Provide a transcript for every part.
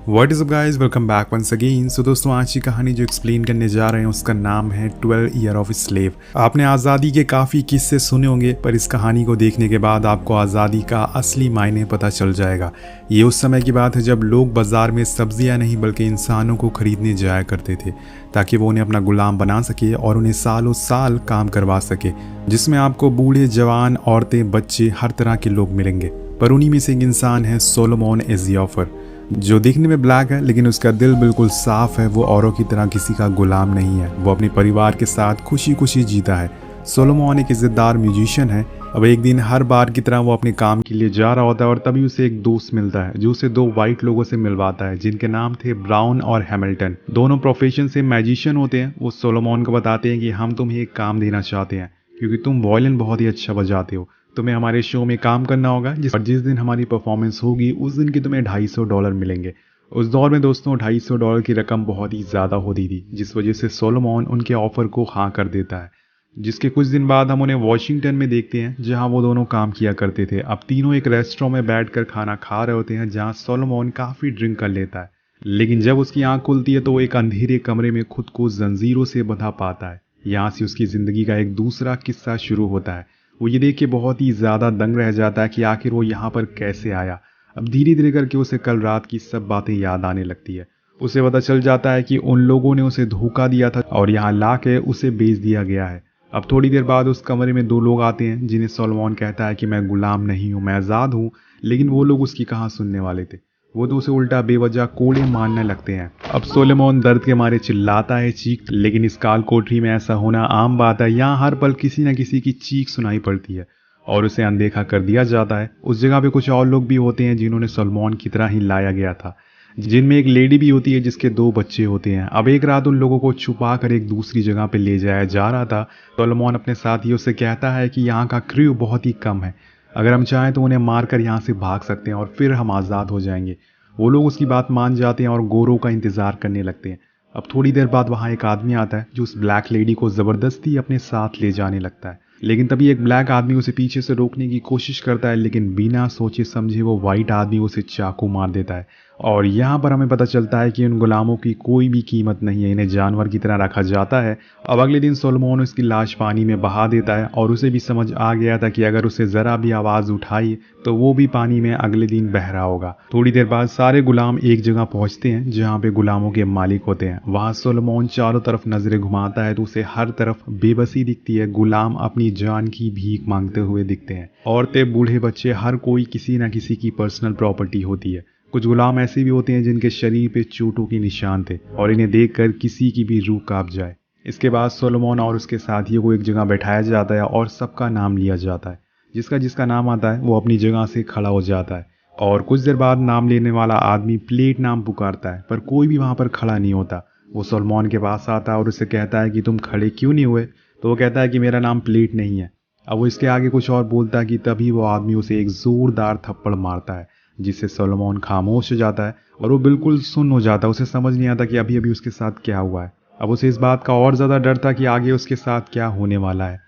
What is up guys, welcome back once again. So दोस्तों, आज की कहानी जो एक्सप्लेन करने जा रहे हैं उसका नाम है 12 ईयर ऑफ स्लेव। आपने आज़ादी के काफ़ी किस्से सुने होंगे, पर इस कहानी को देखने के बाद आपको आज़ादी का असली मायने पता चल जाएगा। ये उस समय की बात है जब लोग बाजार में सब्जियां नहीं बल्कि इंसानों को खरीदने जाया करते थे ताकि वो उन्हें अपना गुलाम बना सके और उन्हें सालों साल काम करवा सके, जिसमें आपको बूढ़े, जवान, औरतें, बच्चे, हर तरह के लोग मिलेंगे। पर उन्हीं में से एक इंसान है सोलोमन एजियोफर, जो दिखने में ब्लैक है लेकिन उसका दिल बिल्कुल साफ है। वो औरों की तरह किसी का गुलाम नहीं है, वो अपने परिवार के साथ खुशी खुशी जीता है। सोलोमन एक इज्जतदार म्यूजिशियन है। अब एक दिन हर बार की तरह वो अपने काम के लिए जा रहा होता है और तभी उसे एक दोस्त मिलता है जो उसे दो वाइट लोगों से मिलवाता है जिनके नाम थे ब्राउन और हैमिल्टन। दोनों प्रोफेशन से मैजिशियन होते हैं। वो सोलोमन को बताते हैं कि हम तुम्हें एक काम देना चाहते हैं क्योंकि तुम वायलिन बहुत ही अच्छा बजाते हो। तुम्हें हमारे शो में काम करना होगा जिस दिन हमारी परफॉर्मेंस होगी उस दिन की तुम्हें $250 मिलेंगे। उस दौर में दोस्तों $250 की रकम बहुत ही ज़्यादा होती थी, जिस वजह से सोलोमन उनके ऑफर को हाँ कर देता है। जिसके कुछ दिन बाद हम उन्हें वॉशिंगटन में देखते हैं जहां वो दोनों काम किया करते थे। अब तीनों एक रेस्टोरेंट में बैठकर खाना खा रहे होते हैं जहां सोलोमन काफ़ी ड्रिंक कर लेता है, लेकिन जब उसकी आंख खुलती है तो वो एक अंधेरे कमरे में खुद को जंजीरों से बंधा पाता है। यहाँ से उसकी ज़िंदगी का एक दूसरा किस्सा शुरू होता है। वो ये देख के बहुत ही ज़्यादा दंग रह जाता है कि आखिर वो यहाँ पर कैसे आया। अब धीरे धीरे करके उसे कल रात की सब बातें याद आने लगती है। उसे पता चल जाता है कि उन लोगों ने उसे धोखा दिया था और यहाँ ला के उसे बेच दिया गया है। अब थोड़ी देर बाद उस कमरे में दो लोग आते हैं जिन्हें सोलोमन कहता है कि मैं गुलाम नहीं हूँ, मैं आज़ाद हूँ। लेकिन वो लोग उसकी कहाँ सुनने वाले थे। वो तो उसे उल्टा बेवजह कोड़े मारने लगते हैं। अब सोलोमन दर्द के मारे चिल्लाता है, चीख, लेकिन इस काल कोठरी में ऐसा होना आम बात है। यहाँ हर पल किसी न किसी की चीख सुनाई पड़ती है और उसे अनदेखा कर दिया जाता है। उस जगह पे कुछ और लोग भी होते हैं जिन्होंने सोलोमन की तरह ही लाया गया था, जिनमें एक लेडी भी होती है जिसके 2 बच्चे होते हैं। अब एक रात उन लोगों को छुपा कर एक दूसरी जगह पे ले जाया जा रहा था। सोलोमन अपने साथियों से कहता है कि यहाँ का क्रू बहुत ही कम है, अगर हम चाहें तो उन्हें मारकर यहाँ से भाग सकते हैं और फिर हम आज़ाद हो जाएंगे। वो लोग उसकी बात मान जाते हैं और गोरों का इंतज़ार करने लगते हैं। अब थोड़ी देर बाद वहाँ एक आदमी आता है जो उस ब्लैक लेडी को ज़बरदस्ती अपने साथ ले जाने लगता है, लेकिन तभी एक ब्लैक आदमी उसे पीछे से रोकने की कोशिश करता है, लेकिन बिना सोचे समझे वो वाइट आदमी उसे चाकू मार देता है। और यहाँ पर हमें पता चलता है कि उन गुलामों की कोई भी कीमत नहीं है, इन्हें जानवर की तरह रखा जाता है। अब अगले दिन सोलोमन उसकी लाश पानी में बहा देता है और उसे भी समझ आ गया था कि अगर उसे ज़रा भी आवाज़ उठाई तो वो भी पानी में अगले दिन बह रहा होगा। थोड़ी देर बाद सारे गुलाम एक जगह पहुंचते हैं जहाँ पे गुलामों के मालिक होते हैं। वहाँ सोलोमन चारों तरफ नजरें घुमाता है तो उसे हर तरफ बेबसी दिखती है। गुलाम अपनी जान की भीख मांगते हुए दिखते हैं। औरतें, बूढ़े, बच्चे, हर कोई किसी न किसी की पर्सनल प्रॉपर्टी होती है। कुछ गुलाम ऐसे भी होते हैं जिनके शरीर पे चोटों के निशान थे और इन्हें देखकर किसी की भी रूह कांप जाए। इसके बाद सोलोमन और उसके साथियों को एक जगह बैठाया जाता है और सबका नाम लिया जाता है। जिसका जिसका नाम आता है वो अपनी जगह से खड़ा हो जाता है और कुछ देर बाद नाम लेने वाला आदमी प्लेट नाम पुकारता है, पर कोई भी वहाँ पर खड़ा नहीं होता। वो सोलोमन के पास आता है और उसे कहता है कि तुम खड़े क्यों नहीं हुए? तो वो कहता है कि मेरा नाम प्लेट नहीं है। अब वो इसके आगे कुछ और बोलता है कि तभी वो आदमी उसे एक जोरदार थप्पड़ मारता है, जिससे सोलोमन खामोश हो जाता है और वो बिल्कुल सुन्न हो जाता है। उसे समझ नहीं आता कि अभी अभी उसके साथ क्या हुआ है। अब उसे इस बात का और ज़्यादा डर था कि आगे उसके साथ क्या होने वाला है।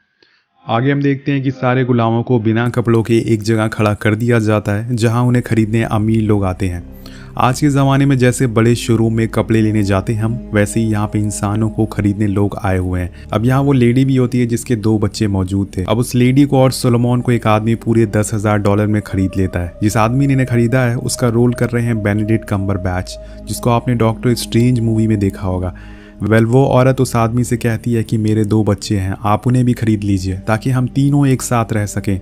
आगे हम देखते हैं कि सारे गुलामों को बिना कपड़ों के एक जगह खड़ा कर दिया जाता है जहां उन्हें खरीदने अमीर लोग आते हैं। आज के ज़माने में जैसे बड़े शोरूम में कपड़े लेने जाते हैं हम, वैसे ही यहाँ पे इंसानों को खरीदने लोग आए हुए हैं। अब यहाँ वो लेडी भी होती है जिसके 2 बच्चे मौजूद थे। अब उस लेडी को और सोलोमन को एक आदमी पूरे $10,000 में खरीद लेता है। जिस आदमी ने इन्हें खरीदा है उसका रोल कर रहे हैं बेनेडिक्ट कम्बरबैच, जिसको आपने डॉक्टर स्ट्रेंज मूवी में देखा होगा। वो औरत उस आदमी से कहती है कि मेरे 2 बच्चे हैं, आप उन्हें भी खरीद लीजिए ताकि हम तीनों एक साथ रह सकें।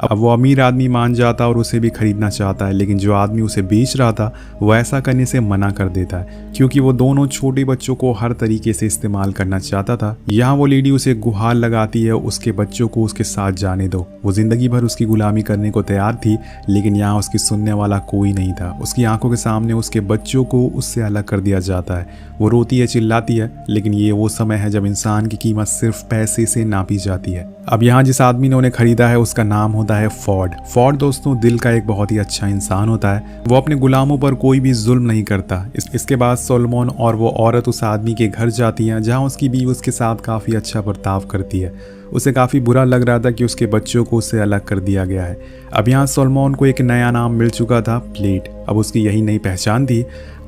अब वो अमीर आदमी मान जाता और उसे भी खरीदना चाहता है, लेकिन जो आदमी उसे बेच रहा था वो ऐसा करने से मना कर देता है क्योंकि वो दोनों छोटे बच्चों को हर तरीके से इस्तेमाल करना चाहता था। यहाँ वो लेडी उसे गुहार लगाती है, उसके बच्चों को उसके साथ जाने दो। वो जिंदगी भर उसकी गुलामी करने को तैयार थी, लेकिन यहाँ उसकी सुनने वाला कोई नहीं था। उसकी आंखों के सामने उसके बच्चों को उससे अलग कर दिया जाता है। वो रोती है, चिल्लाती है, लेकिन ये वो समय है जब इंसान की कीमत सिर्फ पैसे से नापी जाती है। अब यहाँ जिस आदमी ने उन्हें खरीदा है उसका नाम होता है फोर्ड। फोर्ड दोस्तों दिल का एक बहुत ही अच्छा इंसान होता है। वो अपने गुलामों पर कोई भी जुल्म नहीं करता। इसके बाद सोलोमन और वो औरत उस आदमी के घर जाती हैं जहाँ उसकी बीवी उसके साथ काफ़ी अच्छा बर्ताव करती है। उसे काफ़ी बुरा लग रहा था कि उसके बच्चों को उससे अलग कर दिया गया है। अब यहाँ सोलोमन को एक नया नाम मिल चुका था, प्लेट। अब उसकी यही नई पहचान थी।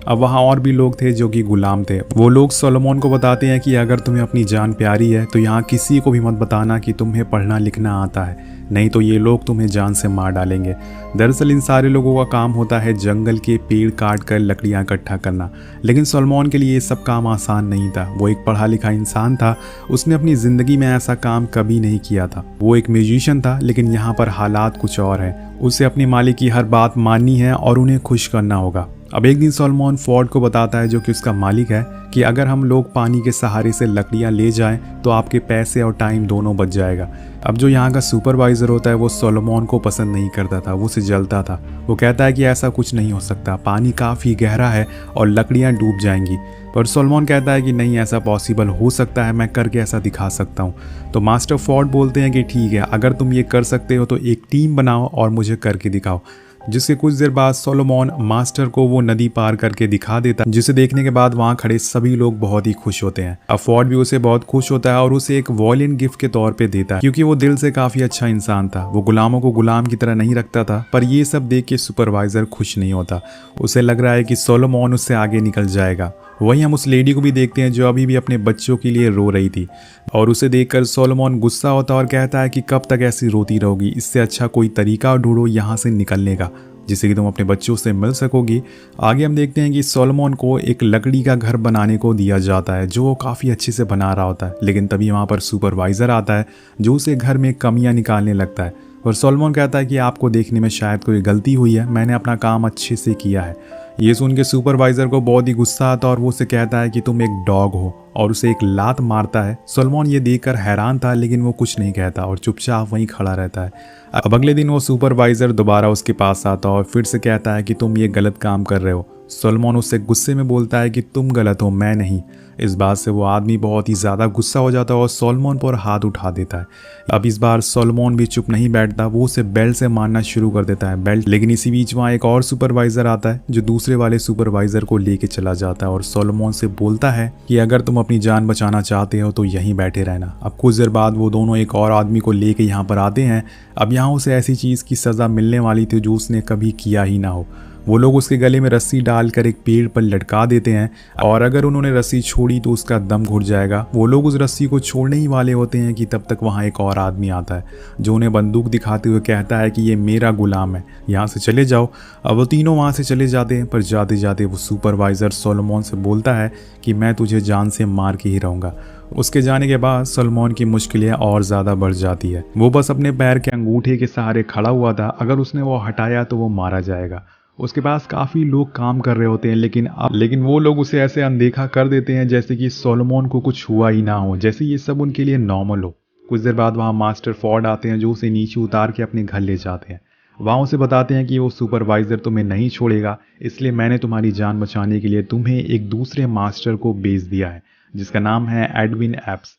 अब वहाँ और भी लोग थे जो कि गुलाम थे। वो लोग सोलोमन को बताते हैं कि अगर तुम्हें अपनी जान प्यारी है तो यहाँ किसी को भी मत बताना कि तुम्हें पढ़ना लिखना आता है, नहीं तो ये लोग तुम्हें जान से मार डालेंगे। दरअसल इन सारे लोगों का काम होता है जंगल के पेड़ काट कर लकड़ियाँ इकट्ठा करना, लेकिन सोलोमन के लिए ये सब काम आसान नहीं था। वो एक पढ़ा लिखा इंसान था, उसने अपनी ज़िंदगी में ऐसा काम कभी नहीं किया था। वो एक म्यूजिशियन था, लेकिन यहाँ पर हालात कुछ और हैं। उसे अपने मालिक की हर बात माननी है और उन्हें खुश करना होगा। अब एक दिन सोलोमन फोर्ड को बताता है, जो कि उसका मालिक है, कि अगर हम लोग पानी के सहारे से लकड़ियाँ ले जाएं तो आपके पैसे और टाइम दोनों बच जाएगा। अब जो यहाँ का सुपरवाइज़र होता है वो सोलोमन को पसंद नहीं करता था, वो उसे जलता था। वो कहता है कि ऐसा कुछ नहीं हो सकता, पानी काफ़ी गहरा है और लकड़ियाँ डूब जाएंगी। पर सोलोमन कहता है कि नहीं, ऐसा पॉसिबल हो सकता है, मैं करके ऐसा दिखा सकता हूँ। तो मास्टर फोर्ड बोलते हैं कि ठीक है, अगर तुम ये कर सकते हो तो एक टीम बनाओ और मुझे करके दिखाओ। जिसके कुछ देर बाद सोलोमन मास्टर को वो नदी पार करके दिखा देता है, जिसे देखने के बाद वहाँ खड़े सभी लोग बहुत ही खुश होते हैं। अब फोर्ड भी उसे बहुत खुश होता है और उसे एक वॉयलिन गिफ्ट के तौर पे देता है, क्योंकि वो दिल से काफ़ी अच्छा इंसान था। वो गुलामों को गुलाम की तरह नहीं रखता था। पर ये सब देख के सुपरवाइज़र खुश नहीं होता। उसे लग रहा है कि सोलोमन उससे आगे निकल जाएगा। वहीं हम उस लेडी को भी देखते हैं जो अभी भी अपने बच्चों के लिए रो रही थी, और उसे देखकर सोलोमन गुस्सा होता है और कहता है कि कब तक ऐसी रोती रहोगी, इससे अच्छा कोई तरीका ढूंढो यहाँ से निकलने का, जिससे कि तुम अपने बच्चों से मिल सकोगी। आगे हम देखते हैं कि सोलोमन को एक लकड़ी का घर बनाने को दिया जाता है, जो वो काफ़ी अच्छे से बना रहा होता है। लेकिन तभी वहाँ पर सुपरवाइज़र आता है, जो उसे घर में कमियां निकालने लगता है। और सोलोमन कहता है कि आपको देखने में शायद कोई गलती हुई है, मैंने अपना काम अच्छे से किया है। ये सुन के सुपरवाइज़र को बहुत ही गुस्सा आता है और वो उसे कहता है कि तुम एक डॉग हो, और उसे एक लात मारता है। सोलोमन ये देखकर हैरान था, लेकिन वो कुछ नहीं कहता और चुपचाप वहीं खड़ा रहता है। अब अगले दिन वो सुपरवाइज़र दोबारा उसके पास आता है और फिर से कहता है कि तुम ये गलत काम कर रहे हो। सोलोमन उससे गुस्से में बोलता है कि तुम गलत हो, मैं नहीं। इस बात से वो आदमी बहुत ही ज़्यादा गुस्सा हो जाता है और सोलोमन पर हाथ उठा देता है। अब इस बार सोलोमन भी चुप नहीं बैठता, वो उसे बेल्ट से मारना शुरू कर देता है, बेल्ट। लेकिन इसी बीच वहाँ एक और सुपरवाइज़र आता है, जो दूसरे वाले सुपरवाइज़र को लेके चला जाता है और सोलोमन से बोलता है कि अगर तुम अपनी जान बचाना चाहते हो तो यहीं बैठे रहना। अब कुछ देर बाद वो दोनों एक और आदमी को लेके यहाँ पर आते हैं। अब यहाँ उसे ऐसी चीज़ की सज़ा मिलने वाली थी जो उसने कभी किया ही ना हो। वो लोग उसके गले में रस्सी डालकर एक पेड़ पर लटका देते हैं, और अगर उन्होंने रस्सी छोड़ी तो उसका दम घुट जाएगा। वो लोग उस रस्सी को छोड़ने ही वाले होते हैं कि तब तक वहाँ एक और आदमी आता है, जो उन्हें बंदूक दिखाते हुए कहता है कि ये मेरा गुलाम है, यहाँ से चले जाओ। अब वो तीनों वहाँ से चले जाते हैं, पर जाते जाते वो सुपरवाइज़र सोलोमन से बोलता है कि मैं तुझे जान से मार के ही रहूँगा। उसके जाने के बाद सोलोमन की मुश्किलें और ज़्यादा बढ़ जाती है। वो बस अपने पैर के अंगूठे के सहारे खड़ा हुआ था, अगर उसने वो हटाया तो वो मारा जाएगा। उसके पास काफ़ी लोग काम कर रहे होते हैं, लेकिन वो लोग उसे ऐसे अनदेखा कर देते हैं जैसे कि सोलोमन को कुछ हुआ ही ना हो, जैसे ये सब उनके लिए नॉर्मल हो। कुछ देर बाद वहाँ मास्टर फोर्ड आते हैं, जो उसे नीचे उतार के अपने घर ले जाते हैं। वहाँ उसे बताते हैं कि वो सुपरवाइज़र तुम्हें नहीं छोड़ेगा, इसलिए मैंने तुम्हारी जान बचाने के लिए तुम्हें एक दूसरे मास्टर को भेज दिया है, जिसका नाम है एडविन एप्स।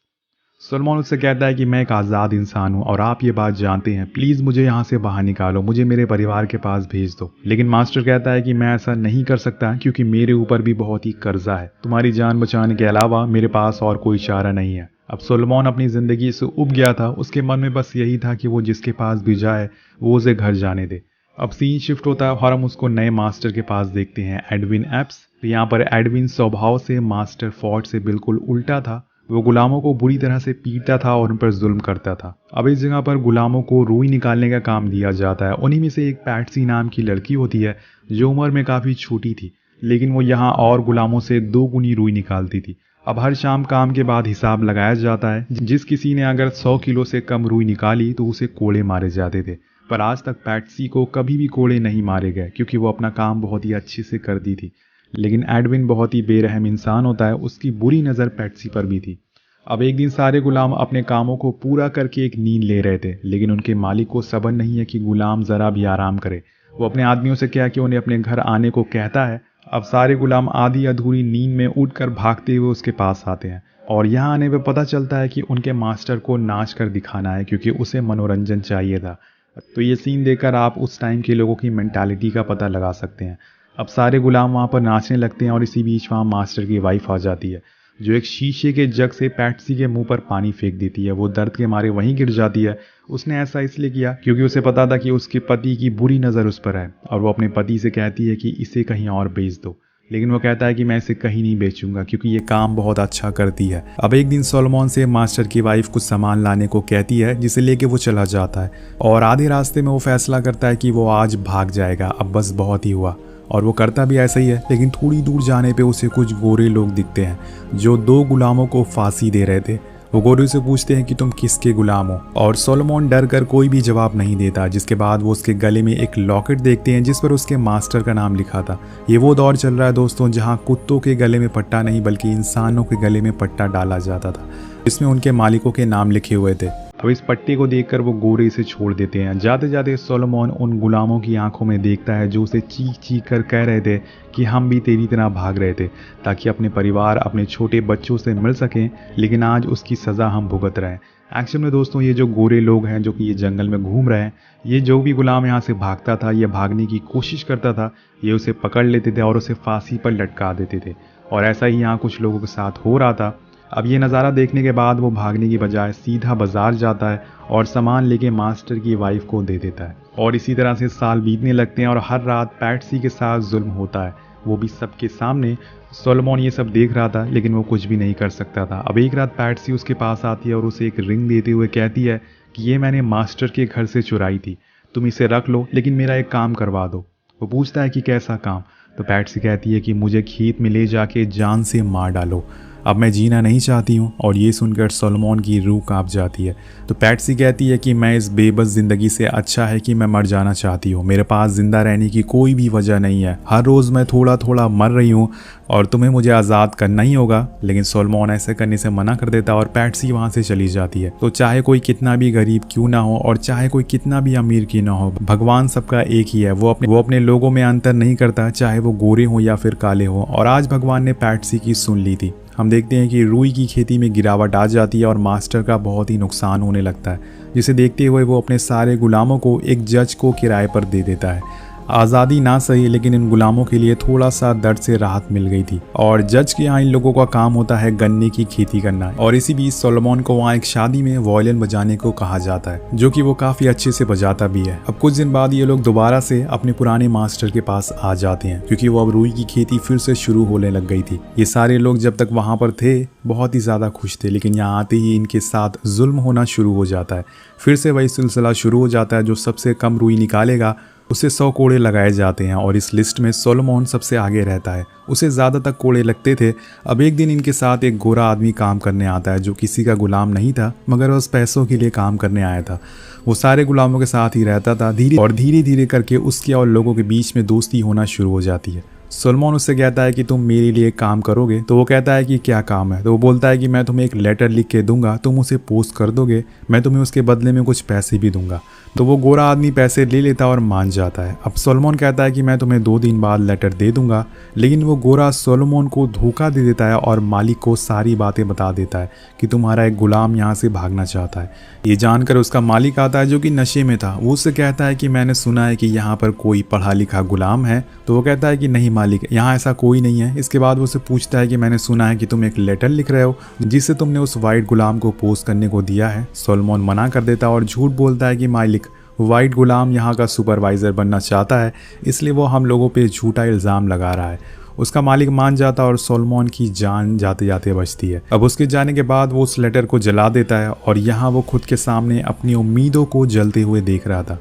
सोलोमन उससे कहता है कि मैं एक आज़ाद इंसान हूँ और आप ये बात जानते हैं, प्लीज़ मुझे यहाँ से बाहर निकालो, मुझे मेरे परिवार के पास भेज दो। लेकिन मास्टर कहता है कि मैं ऐसा नहीं कर सकता, क्योंकि मेरे ऊपर भी बहुत ही कर्जा है, तुम्हारी जान बचाने के अलावा मेरे पास और कोई चारा नहीं है। अब सोलोमन अपनी ज़िंदगी से उब गया था, उसके मन में बस यही था कि वो जिसके पास भी जाए वो उसे घर जाने दे। अब सीन शिफ्ट होता है और हम उसको नए मास्टर के पास देखते हैं, एडविन एप्स। तो यहाँ पर एडविन स्वभाव से मास्टर फोर्ड से बिल्कुल उल्टा था। वो गुलामों को बुरी तरह से पीटता था और उन पर जुल्म करता था। अब इस जगह पर गुलामों को रुई निकालने का काम दिया जाता है। उन्हीं में से एक पैट्सी नाम की लड़की होती है, जो उम्र में काफ़ी छोटी थी, लेकिन वो यहाँ और गुलामों से 2 गुनी रुई निकालती थी। अब हर शाम काम के बाद हिसाब लगाया जाता है। जिस किसी ने अगर 100 किलो से कम रुई निकाली तो उसे कोड़े मारे जाते थे। पर आज तक पैट्सी को कभी भी कोड़े नहीं मारे गए, क्योंकि वो अपना काम बहुत ही अच्छे से करती थी। लेकिन एडविन बहुत ही बेरहम इंसान होता है, उसकी बुरी नज़र पैट्सी पर भी थी। अब एक दिन सारे गुलाम अपने कामों को पूरा करके एक नींद ले रहे थे, लेकिन उनके मालिक को सब्र नहीं है कि गुलाम ज़रा भी आराम करे। वो अपने आदमियों से क्या कि उन्हें अपने घर आने को कहता है। अब सारे गुलाम आधी अधूरी नींद में उठकर भागते हुए उसके पास आते हैं, और यहाँ आने पर पता चलता है कि उनके मास्टर को नाच कर दिखाना है, क्योंकि उसे मनोरंजन चाहिए था। तो ये सीन देखकर आप उस टाइम के लोगों की मेंटालिटी का पता लगा सकते हैं। अब सारे गुलाम वहाँ पर नाचने लगते हैं और इसी बीच वहाँ मास्टर की वाइफ आ जाती है, जो एक शीशे के जग से पैट्सी के मुंह पर पानी फेंक देती है। वो दर्द के मारे वहीं गिर जाती है। उसने ऐसा इसलिए किया क्योंकि उसे पता था कि उसके पति की बुरी नज़र उस पर है, और वो अपने पति से कहती है कि इसे कहीं और भेज दो। लेकिन वो कहता है कि मैं इसे कहीं नहीं बेचूंगा क्योंकि ये काम बहुत अच्छा करती है। अब एक दिन सोलोमन से मास्टर की वाइफ कुछ सामान लाने को कहती है जिसे लेके वो चला जाता है और आधे रास्ते में वो फैसला करता है कि वो आज भाग जाएगा, अब बस बहुत ही हुआ। और वो करता भी ऐसा ही है, लेकिन थोड़ी दूर जाने पे उसे कुछ गोरे लोग दिखते हैं जो 2 गुलामों को फांसी दे रहे थे। वो गोरे से पूछते हैं कि तुम किसके गुलाम हो, और सोलोमन डर कर कोई भी जवाब नहीं देता। जिसके बाद वो उसके गले में एक लॉकेट देखते हैं जिस पर उसके मास्टर का नाम लिखा था। ये वो दौर चल रहा है दोस्तों जहाँ कुत्तों के गले में पट्टा नहीं बल्कि इंसानों के गले में पट्टा डाला जाता था, इसमें उनके मालिकों के नाम लिखे हुए थे। अब इस पट्टी को देखकर वो गोरे इसे छोड़ देते हैं। जाते जाते सोलोमन उन गुलामों की आंखों में देखता है जो उसे चीख चीख कर कह रहे थे कि हम भी तेरी तरह भाग रहे थे ताकि अपने परिवार, अपने छोटे बच्चों से मिल सकें, लेकिन आज उसकी सज़ा हम भुगत रहे हैं। एक्चुअल में दोस्तों ये जो गोरे लोग हैं जो कि ये जंगल में घूम रहे हैं, ये जो भी गुलाम यहाँ से भागता था, ये भागने की कोशिश करता था, ये उसे पकड़ लेते थे और उसे फांसी पर लटका देते थे। और ऐसा ही यहाँ कुछ लोगों के साथ हो रहा था। अब ये नज़ारा देखने के बाद वो भागने की बजाय सीधा बाजार जाता है और सामान लेके मास्टर की वाइफ को दे देता है। और इसी तरह से साल बीतने लगते हैं और हर रात पैट्सी के साथ जुल्म होता है, वो भी सबके सामने। सोलोमन ये सब देख रहा था लेकिन वो कुछ भी नहीं कर सकता था। अब एक रात पैट्सी उसके पास आती है और उसे एक रिंग देते हुए कहती है कि ये मैंने मास्टर के घर से चुराई थी, तुम इसे रख लो लेकिन मेरा एक काम करवा दो। वो पूछता है कि कैसा काम? तो पैट्सी कहती है कि मुझे खेत में ले जाके जान से मार डालो, अब मैं जीना नहीं चाहती हूँ। और ये सुनकर सोलोमन की रूह कांप जाती है। तो पैट्सी कहती है कि मैं इस बेबस ज़िंदगी से अच्छा है कि मैं मर जाना चाहती हूँ, मेरे पास ज़िंदा रहने की कोई भी वजह नहीं है, हर रोज़ मैं थोड़ा थोड़ा मर रही हूँ और तुम्हें मुझे आज़ाद करना ही होगा। लेकिन सोलोमन ऐसे करने से मना कर देता और पैट्सी वहाँ से चली जाती है। तो चाहे कोई कितना भी गरीब क्यों ना हो और चाहे कोई कितना भी अमीर क्यों ना हो, भगवान सबका एक ही है। वो अपने लोगों में अंतर नहीं करता, चाहे वो गोरे हो या फिर काले हो। और आज भगवान ने पैट्सी की सुन ली थी। हम देखते हैं कि रुई की खेती में गिरावट आ जाती है और मास्टर का बहुत ही नुकसान होने लगता है, जिसे देखते हुए वो अपने सारे गुलामों को एक जज को किराए पर दे देता है। आज़ादी ना सही लेकिन इन गुलामों के लिए थोड़ा सा दर्द से राहत मिल गई थी। और जज के यहाँ इन लोगों का काम होता है गन्ने की खेती करना। और इसी बीच सोलोमन को वहाँ एक शादी में वायलिन बजाने को कहा जाता है, जो कि वो काफ़ी अच्छे से बजाता भी है। अब कुछ दिन बाद ये लोग दोबारा से अपने पुराने मास्टर के पास आ जाते हैं क्योंकि वो अब रुई की खेती फिर से शुरू होने लग गई थी। ये सारे लोग जब तक वहाँ पर थे बहुत ही ज़्यादा खुश थे, लेकिन यहाँ आते ही इनके साथ जुल्म होना शुरू हो जाता है। फिर से वही सिलसिला शुरू हो जाता है, जो सबसे कम रुई निकालेगा उसे 100 कोड़े लगाए जाते हैं। और इस लिस्ट में सोलोमन सबसे आगे रहता है, उसे ज़्यादा तक कोड़े लगते थे। अब एक दिन इनके साथ एक गोरा आदमी काम करने आता है जो किसी का गुलाम नहीं था मगर बस पैसों के लिए काम करने आया था। वो सारे गुलामों के साथ ही रहता था। धीरे धीरे करके उसके और लोगों के बीच में दोस्ती होना शुरू हो जाती है। सोलोमन उससे कहता है कि तुम मेरे लिए काम करोगे? तो वो कहता है कि क्या काम है? तो वो बोलता है कि मैं तुम्हें एक लेटर लिख के दूंगा, तुम उसे पोस्ट कर दोगे, मैं तुम्हें उसके बदले में कुछ पैसे भी दूंगा। तो वो गोरा आदमी पैसे ले लेता और मान जाता है। अब सोलोमन कहता है कि मैं तुम्हें 2 दिन बाद लेटर दे दूंगा, लेकिन वो गोरा सोलोमन को धोखा दे देता है और मालिक को सारी बातें बता देता है कि तुम्हारा एक गुलाम यहाँ से भागना चाहता है। ये जानकर उसका मालिक आता है जो कि नशे में था। वो उससे कहता है कि मैंने सुना है कि यहाँ पर कोई पढ़ा लिखा गुलाम है। तो वो कहता है कि नहीं मालिक, यहाँ ऐसा कोई नहीं है। इसके बाद वो उससे पूछता है कि मैंने सुना है कि तुम एक लेटर लिख रहे हो जिससे तुमने उस वाइट गुलाम को पोस्ट करने को दिया है। सोलोमन मना कर देता और झूठ बोलता है कि मालिक, वाइट गुलाम यहाँ का सुपरवाइज़र बनना चाहता है, इसलिए वो हम लोगों पे झूठा इल्ज़ाम लगा रहा है। उसका मालिक मान जाता और सोलोमन की जान जाते जाते बचती है। अब उसके जाने के बाद वो उस लेटर को जला देता है और यहाँ वो खुद के सामने अपनी उम्मीदों को जलते हुए देख रहा था।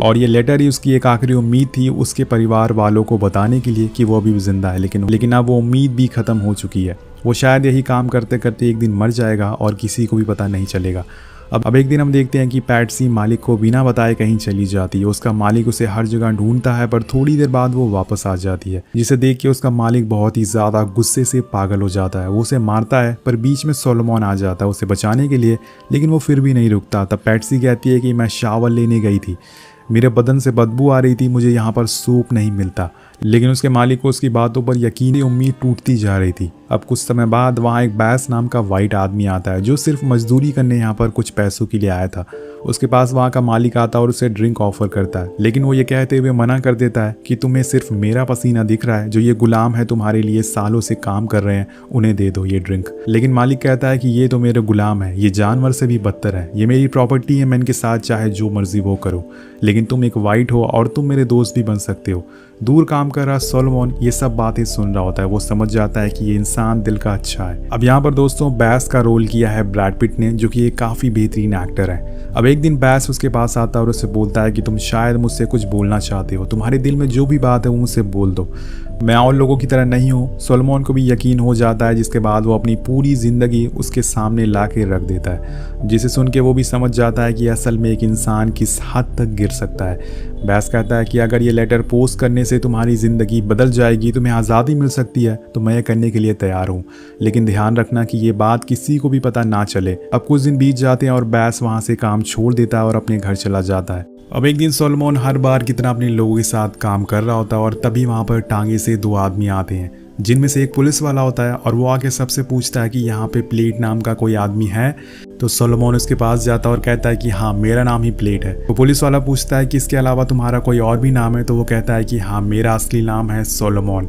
और ये लेटर ही उसकी एक आखिरी उम्मीद थी उसके परिवार वालों को बताने के लिए कि वो अभी भी जिंदा है। लेकिन अब वो उम्मीद भी ख़त्म हो चुकी है। वो शायद यही काम करते करते एक दिन मर जाएगा और किसी को भी पता नहीं चलेगा। अब एक दिन हम देखते हैं कि पैट्सी मालिक को बिना बताए कहीं चली जाती है। उसका मालिक उसे हर जगह ढूंढता है पर थोड़ी देर बाद वो वापस आ जाती है, जिसे देख के उसका मालिक बहुत ही ज़्यादा गुस्से से पागल हो जाता है। वो उसे मारता है पर बीच में सोलोमन आ जाता है उसे बचाने के लिए, लेकिन वो फिर भी नहीं रुकता। तब पैट्सी कहती है कि मैं शावर लेने गई थी, मेरे बदन से बदबू आ रही थी, मुझे यहाँ पर सूप नहीं मिलता। लेकिन उसके मालिक को उसकी बातों पर यकीनी उम्मीद टूटती जा रही थी। अब कुछ समय बाद वहाँ एक बैस नाम का वाइट आदमी आता है जो सिर्फ मजदूरी करने यहाँ पर कुछ पैसों के लिए आया था। उसके पास वहाँ का मालिक आता है और उसे ड्रिंक ऑफर करता है, लेकिन वो ये कहते हुए मना कर देता है कि तुम्हें सिर्फ मेरा पसीना दिख रहा है, जो ये गुलाम है तुम्हारे लिए सालों से काम कर रहे हैं, उन्हें दे दो ये ड्रिंक। लेकिन मालिक कहता है कि ये तो मेरे गुलाम है, ये जानवर से भी बदतर है, ये मेरी प्रॉपर्टी है, मैं इनके साथ चाहे जो मर्जी वो करो, लेकिन तुम एक वाइट हो और तुम मेरे दोस्त भी बन सकते हो। दूर काम कर रहा सोलोमन ये सब बातें सुन रहा होता है। वो समझ जाता है कि ये इंसान दिल का अच्छा है। अब यहाँ पर दोस्तों बैस का रोल किया है ब्रैड पिट ने, जो कि एक काफ़ी बेहतरीन एक्टर है। अब एक दिन बैस उसके पास आता है और उससे बोलता है कि तुम शायद मुझसे कुछ बोलना चाहते हो, तुम्हारे दिल में जो भी बात है वो मुझसे बोल दो, मैं और लोगों की तरह नहीं हूँ। सोलोमन को भी यकीन हो जाता है, जिसके बाद वो अपनी पूरी ज़िंदगी उसके सामने ला के रख देता है, जिसे सुन के वो भी समझ जाता है कि असल में एक इंसान किस हद तक गिर सकता है। बैस कहता है कि अगर ये लेटर पोस्ट करने से तुम्हारी ज़िंदगी बदल जाएगी, तुम्हें आज़ादी मिल सकती है, तो मैं ये करने के लिए तैयार हूँ, लेकिन ध्यान रखना कि ये बात किसी को भी पता ना चले। अब कुछ दिन बीत जाते हैं और बैस वहाँ से काम छोड़ देता है और अपने घर चला जाता है। अब एक दिन सोलोमन हर बार की तरह अपने लोगों के साथ काम कर रहा होता है और तभी वहाँ पर टांगे से दो आदमी आते हैं, जिनमें से एक पुलिस वाला होता है और वो आके सबसे पूछता है कि यहाँ पे प्लेट नाम का कोई आदमी है। तो सोलोमन उसके पास जाता है और कहता है कि हाँ मेरा नाम ही प्लेट है। तो पुलिस वाला पूछता है कि इसके अलावा तुम्हारा कोई और भी नाम है? तो वो कहता है कि हाँ मेरा असली नाम है सोलोमन।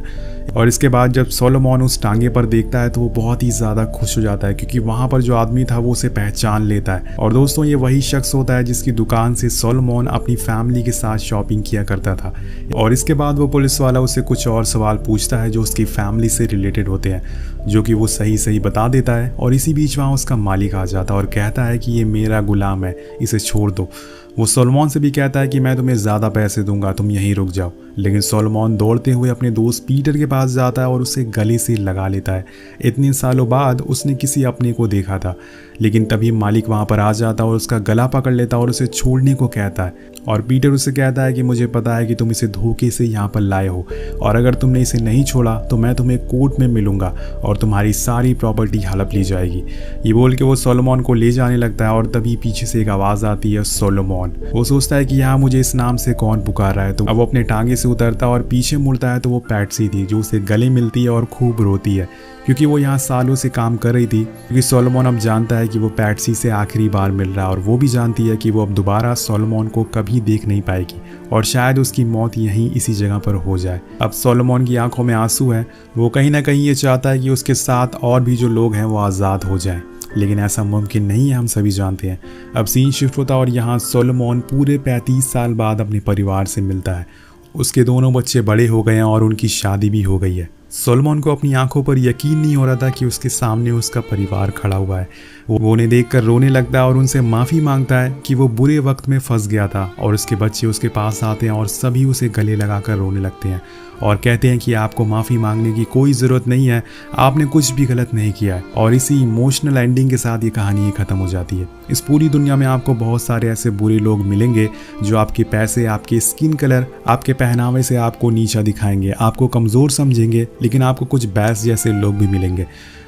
और इसके बाद जब सोलोमन उस टांगे पर देखता है तो वो बहुत ही ज़्यादा खुश हो जाता है, क्योंकि वहाँ पर जो आदमी था वो उसे पहचान लेता है। और दोस्तों ये वही शख्स होता है जिसकी दुकान से सोलोमन अपनी फैमिली के साथ शॉपिंग किया करता था। और इसके बाद वो पुलिस वाला उससे कुछ और सवाल पूछता है जो उसकी फैमिली से रिलेटेड होते हैं, जो कि वो सही सही बता देता है। और इसी बीच वहाँ उसका मालिक आ जाता है और कहता है कि ये मेरा गुलाम है, इसे छोड़ दो। वो सोलोमन से भी कहता है कि मैं तुम्हें ज़्यादा पैसे दूंगा, तुम यहीं रुक जाओ। लेकिन सोलोमन दौड़ते हुए अपने दोस्त पीटर के पास जाता है और उसे गले से लगा लेता है। इतने सालों बाद उसने किसी अपने को देखा था, लेकिन तभी मालिक वहाँ पर आ जाता है और उसका गला पकड़ लेता है और उसे छोड़ने को कहता है। और पीटर उससे कहता है कि मुझे पता है कि तुम इसे धोखे से यहाँ पर लाए हो, और अगर तुमने इसे नहीं छोड़ा तो मैं तुम्हें कोर्ट में मिलूंगा और तुम्हारी सारी प्रॉपर्टी हड़प ली जाएगी। ये बोल के वो सोलोमन को ले जाने लगता है और तभी पीछे से एक आवाज़ आती है सोलोमन। वो सोचता है कि यहाँ मुझे इस नाम से कौन पुकार रहा है। तो अब वो अपने टांगे से उतरता और पीछे मुड़ता है तो वो पैट्सी थी, जो उसे गले मिलती है और खूब रोती है, क्योंकि वो यहाँ सालों से काम कर रही थी। क्योंकि सोलोमन अब जानता है कि वो पैट्सी से आखिरी बार मिल रहा है, और वो भी जानती है कि वो अब दोबारा सोलोमन को कभी देख नहीं पाएगी और शायद उसकी मौत यहीं इसी जगह पर हो जाए। अब सोलोमन की आंखों में आंसू है। वो कहीं ना कहीं ये चाहता है कि उसके साथ और भी जो लोग हैं वो आज़ाद हो जाएं, लेकिन ऐसा मुमकिन नहीं है, हम सभी जानते हैं। अब सीन शिफ्ट होता और यहाँ सोलोमन पूरे 35 साल बाद अपने परिवार से मिलता है। उसके दोनों बच्चे बड़े हो गए हैं और उनकी शादी भी हो गई है। सोलोमन को अपनी आंखों पर यकीन नहीं हो रहा था कि उसके सामने उसका परिवार खड़ा हुआ है। वो उन्हें देखकर रोने लगता है और उनसे माफ़ी मांगता है कि वो बुरे वक्त में फंस गया था। और उसके बच्चे उसके पास आते हैं और सभी उसे गले लगाकर रोने लगते हैं और कहते हैं कि आपको माफ़ी मांगने की कोई ज़रूरत नहीं है, आपने कुछ भी गलत नहीं किया है। और इसी इमोशनल एंडिंग के साथ ये कहानी ख़त्म हो जाती है। इस पूरी दुनिया में आपको बहुत सारे ऐसे बुरे लोग मिलेंगे जो आपके पैसे, आपके स्किन कलर, आपके पहनावे से आपको नीचा दिखाएंगे, आपको कमज़ोर समझेंगे, लेकिन आपको कुछ बैस जैसे लोग भी मिलेंगे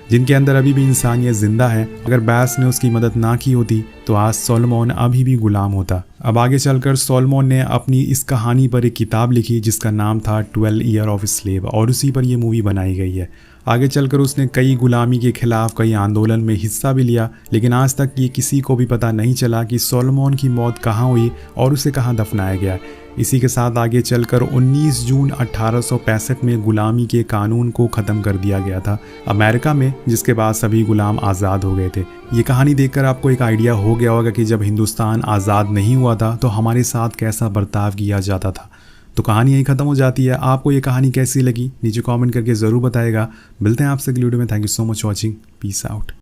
जिनके अंदर अभी भी इंसानियत जिंदा है। अगर बैस ने उसकी मदद ना की होती तो आज सोलोमन अभी भी गुलाम होता। अब आगे चलकर सोलोमन ने अपनी इस कहानी पर एक किताब लिखी जिसका नाम था 12 ईयर ऑफ स्लेव, और उसी पर यह मूवी बनाई गई है। आगे चलकर उसने कई गुलामी के खिलाफ कई आंदोलन में हिस्सा भी लिया, लेकिन आज तक ये किसी को भी पता नहीं चला कि सोलोमन की मौत कहाँ हुई और उसे कहाँ दफनाया गया। इसी के साथ आगे चलकर 19 जून 1865 में गुलामी के कानून को ख़त्म कर दिया गया था अमेरिका में, जिसके बाद सभी गुलाम आज़ाद हो गए थे। ये कहानी देखकर आपको एक आइडिया हो गया होगा कि जब हिंदुस्तान आज़ाद नहीं हुआ था तो हमारे साथ कैसा बर्ताव किया जाता था। तो कहानी यहीं ख़त्म हो जाती है। आपको ये कहानी कैसी लगी नीचे कमेंट करके ज़रूर बताएगा। मिलते हैं आपसे अगली वीडियो में। Thank you so much watching. Peace out.